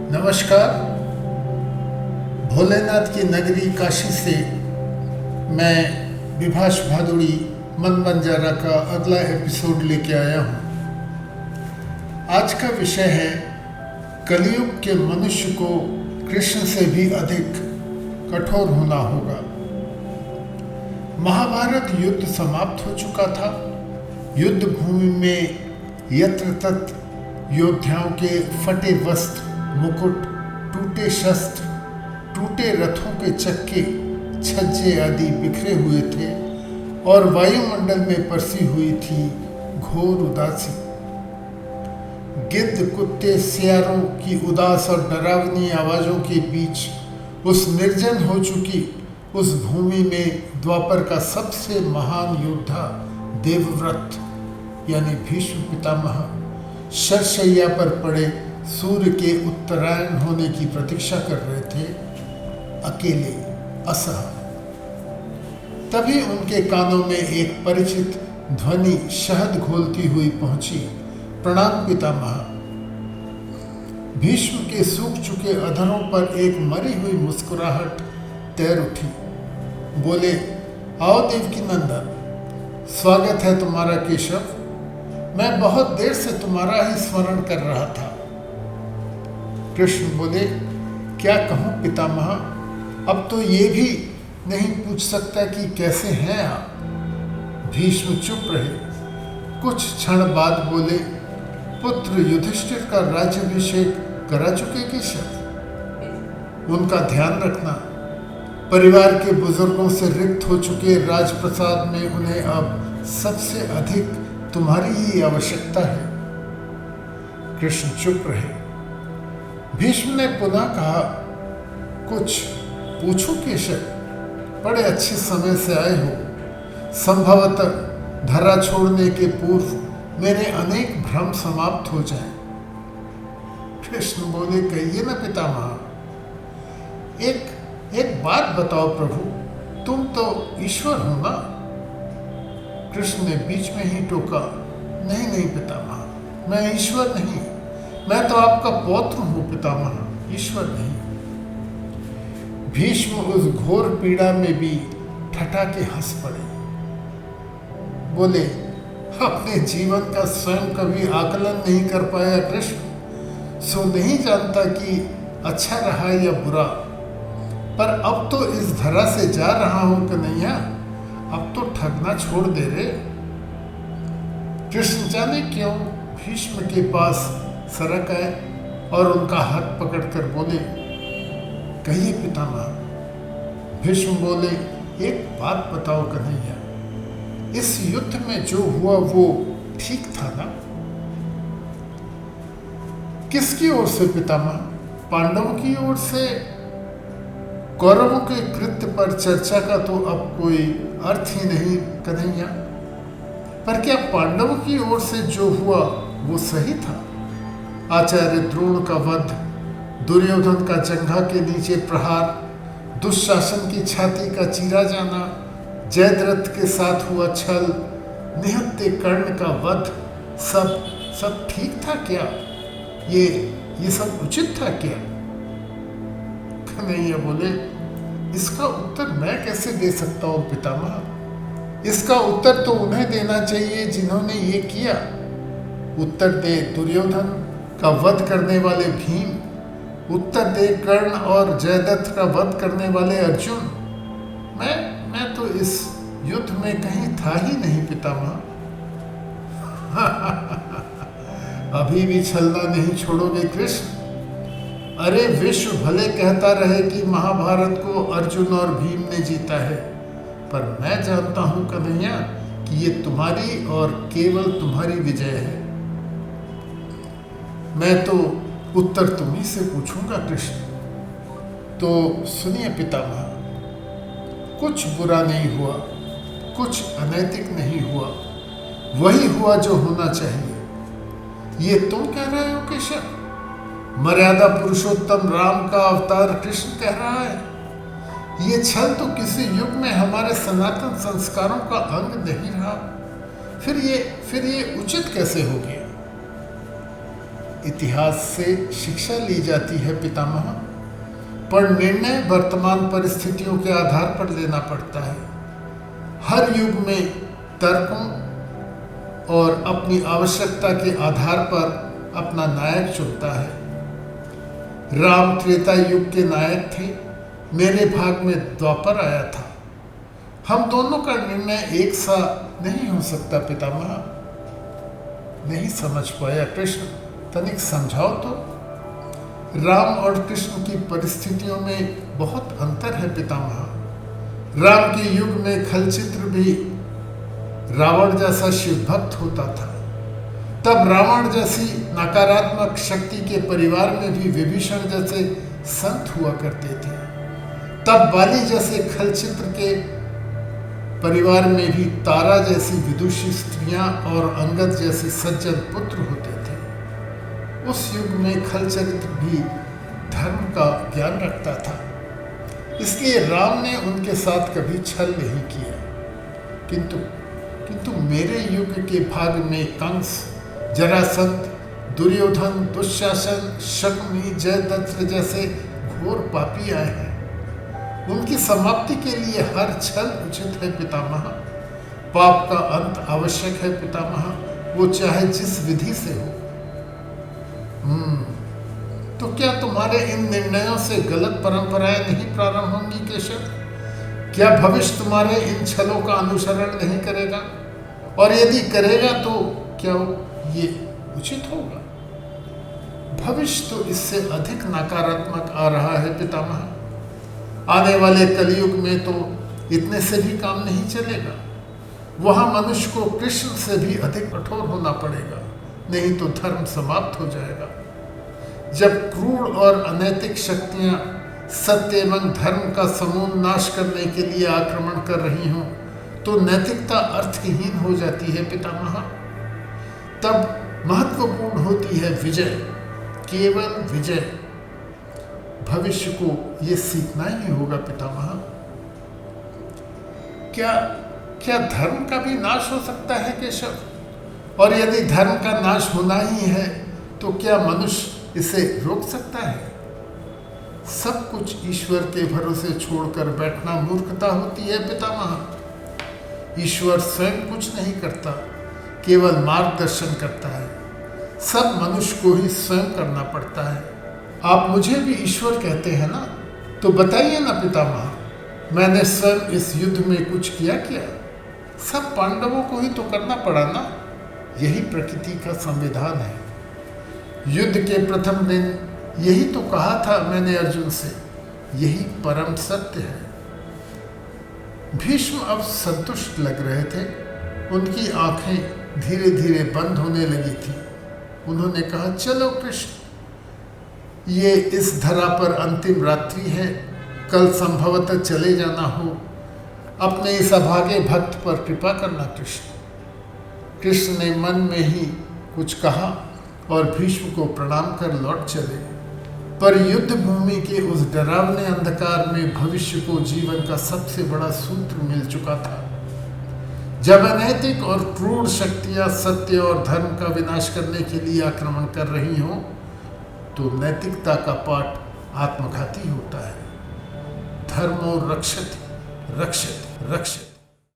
नमस्कार। भोलेनाथ की नगरी काशी से मैं विभाष भादुड़ी मन बंजारा का अगला एपिसोड लेके आया हूँ। आज का विषय है कलयुग के मनुष्य को कृष्ण से भी अधिक कठोर होना होगा। महाभारत युद्ध समाप्त हो चुका था। युद्ध भूमि में यत्र तत्र योद्धाओं के फटे वस्त्र, मुकुट, टूटे शस्त्र, टूटे रथों के चक्के, छज्जे आदि बिखरे हुए थे और वायुमंडल में परसी हुई थी घोर उदासी। गिद्ध, कुत्ते, सियारों की उदास और डरावनी आवाजों के बीच उस निर्जन हो चुकी उस भूमि में द्वापर का सबसे महान योद्धा देवव्रत यानी भीष्म पितामह शरशैया पर पड़े सूर्य के उत्तरायण होने की प्रतीक्षा कर रहे थे, अकेले, असहाय। तभी उनके कानों में एक परिचित ध्वनि शहद घोलती हुई पहुंची। प्रणाम पितामह। भीष्म के सूख चुके अधरों पर एक मरी हुई मुस्कुराहट तैर उठी। बोले, आओ देवकी नंदन, स्वागत है तुम्हारा केशव। मैं बहुत देर से तुम्हारा ही स्मरण कर रहा था। कृष्ण बोले, क्या कहूँ पितामह, अब तो ये भी नहीं पूछ सकता कि कैसे हैं आप। भीष्म चुप रहे। कुछ क्षण बाद बोले, पुत्र युधिष्ठिर का राज्याभिषेक करा चुके केशव। उनका ध्यान रखना, परिवार के बुजुर्गों से रिक्त हो चुके राजप्रसाद में उन्हें अब सबसे अधिक तुम्हारी ही आवश्यकता है। कृष्ण चुप रहे। भीष्म ने पुनः कहा, कुछ पूछो केशव, बड़े अच्छे समय से आए हो। संभवतः धरा छोड़ने के पूर्व मेरे अनेक भ्रम समाप्त हो जाएं। कृष्ण बोले, कहिए न पितामह। एक बात बताओ प्रभु, तुम तो ईश्वर हो ना। कृष्ण ने बीच में ही टोका, नहीं पितामह, मैं ईश्वर नहीं, मैं तो आपका पौत्र हूं पितामह, ईश्वर नहीं। भीष्म उस घोर पीड़ा में भी ठठा के हंस पड़े। बोले, अपने जीवन का स्वयं कभी आकलन नहीं कर पाया कृष्ण, सो नहीं जानता कि अच्छा रहा या बुरा। पर अब तो इस धरा से जा रहा हूं कन्हैया, अब तो ठगना छोड़ दे रे। कृष्ण जाने क्यों भीष्म के पास सरक आए और उनका हाथ पकड़कर बोले, कहिए पितामह। भीष्म बोले, एक बात बताओ कन्हैया, इस युद्ध में जो हुआ वो ठीक था ना? किसकी ओर से पितामह? पांडवों की ओर से? कौरवों के कृत्य पर चर्चा का तो अब कोई अर्थ ही नहीं कन्हैया। पर क्या पांडवों की ओर से जो हुआ वो सही था? आचार्य द्रोण का वध, दुर्योधन का जंघा के नीचे प्रहार, दुशासन की छाती का चीरा जाना, जयद्रथ के साथ हुआ छल, निहत्थे कर्ण का वध, सब ठीक था क्या? ये सब उचित था क्या? कन्हैया बोले, इसका उत्तर मैं कैसे दे सकता हूँ पितामह? इसका उत्तर तो उन्हें देना चाहिए जिन्होंने ये किया। उत्तर दे दुर्योधन का वध करने वाले भीम, उत्तर दे कर्ण और जयद्रथ का वध करने वाले अर्जुन। मैं तो इस युद्ध में कहीं था ही नहीं पितामह। अभी भी छलना नहीं छोड़ोगे कृष्ण? अरे विश्व भले कहता रहे कि महाभारत को अर्जुन और भीम ने जीता है, पर मैं जानता हूं कन्हैया कि ये तुम्हारी और केवल तुम्हारी विजय है। मैं तो उत्तर तुम्ही से पूछूंगा कृष्ण। तो सुनिए पितामह, कुछ बुरा नहीं हुआ, कुछ अनैतिक नहीं हुआ, वही हुआ जो होना चाहिए। ये तुम कह रहे हो केशव? मर्यादा पुरुषोत्तम राम का अवतार कृष्ण कह रहा है। ये छल तो किसी युग में हमारे सनातन संस्कारों का अंग नहीं रहा। फिर ये उचित कैसे हो गया? इतिहास से शिक्षा ली जाती है पितामह, पर निर्णय वर्तमान परिस्थितियों के आधार पर लेना पड़ता है। हर युग में तर्कों और अपनी आवश्यकता के आधार पर अपना नायक चुनता है। राम त्रेता युग के नायक थे, मेरे भाग में द्वापर आया था। हम दोनों का निर्णय एक सा नहीं हो सकता पितामह। नहीं समझ पाया कृष्ण, तनिक समझाओ तो। राम और कृष्ण की परिस्थितियों में बहुत अंतर है पितामह। राम के युग में खलचित्र भी रावण जैसा शिव भक्त होता था। तब रावण जैसी नकारात्मक शक्ति के परिवार में भी विभीषण जैसे संत हुआ करते थे। तब बाली जैसे खलचित्र के परिवार में भी तारा जैसी विदुषी स्त्रियां और अंगद जैसे सज्जन पुत्र होते थे। उस युग में खलचरित्र भी धर्म का ज्ञान रखता था, इसलिए राम ने उनके साथ कभी छल नहीं किया। किंतु मेरे युग के भाग में कंस, जरासंध, दुर्योधन, दुशासन, शकुनी, जयद्रथ जैसे घोर पापी आए हैं। उनकी समाप्ति के लिए हर छल उचित है पितामह। पाप का अंत आवश्यक है पितामह, वो चाहे जिस विधि से हो। तो क्या तुम्हारे इन निर्णयों से गलत परंपराएं नहीं प्रारंभ होंगी केशव? क्या भविष्य तुम्हारे इन छलों का अनुसरण नहीं करेगा? और यदि करेगा तो क्या ये उचित होगा? भविष्य तो इससे अधिक नकारात्मक आ रहा है पितामह। आने वाले कलयुग में तो इतने से भी काम नहीं चलेगा। वहां मनुष्य को कृष्ण से भी अधिक कठोर होना पड़ेगा, नहीं तो धर्म समाप्त हो जाएगा। जब क्रूर और अनैतिक शक्तियां सत्य एवं धर्म का समूल नाश करने के लिए आक्रमण कर रही हों, तो नैतिकता अर्थहीन हो जाती है पितामह। तब महत्वपूर्ण होती है विजय, केवल विजय। भविष्य को ये सीखना ही होगा पितामह। क्या धर्म का भी नाश हो सकता है केशव? और यदि धर्म का नाश होना ही है तो क्या मनुष्य इसे रोक सकता है? सब कुछ ईश्वर के भरोसे छोड़कर बैठना मूर्खता होती है पितामह। ईश्वर स्वयं कुछ नहीं करता, केवल मार्गदर्शन करता है। सब मनुष्य को ही स्वयं करना पड़ता है। आप मुझे भी ईश्वर कहते हैं ना, तो बताइए ना पितामह, मैंने स्वयं इस युद्ध में कुछ किया क्या? सब पांडवों को ही तो करना पड़ा ना। यही प्रकृति का संविधान है। युद्ध के प्रथम दिन यही तो कहा था मैंने अर्जुन से, यही परम सत्य है। भीष्म अब संतुष्ट लग रहे थे। उनकी आंखें धीरे धीरे बंद होने लगी थी। उन्होंने कहा, चलो कृष्ण, ये इस धरा पर अंतिम रात्रि है, कल संभवतः चले जाना हो। अपने इस अभागे भक्त पर कृपा करना कृष्ण। कृष्ण ने मन में ही कुछ कहा और भीष्म को प्रणाम कर लौट चले। पर युद्ध भूमि के उस डरावने अंधकार में भविष्य को जीवन का सबसे बड़ा सूत्र मिल चुका था। जब अनैतिक और क्रूर शक्तियां सत्य और धर्म का विनाश करने के लिए आक्रमण कर रही हों, तो नैतिकता का पाठ आत्मघाती होता है। धर्मो रक्षति रक्षति रक्षति।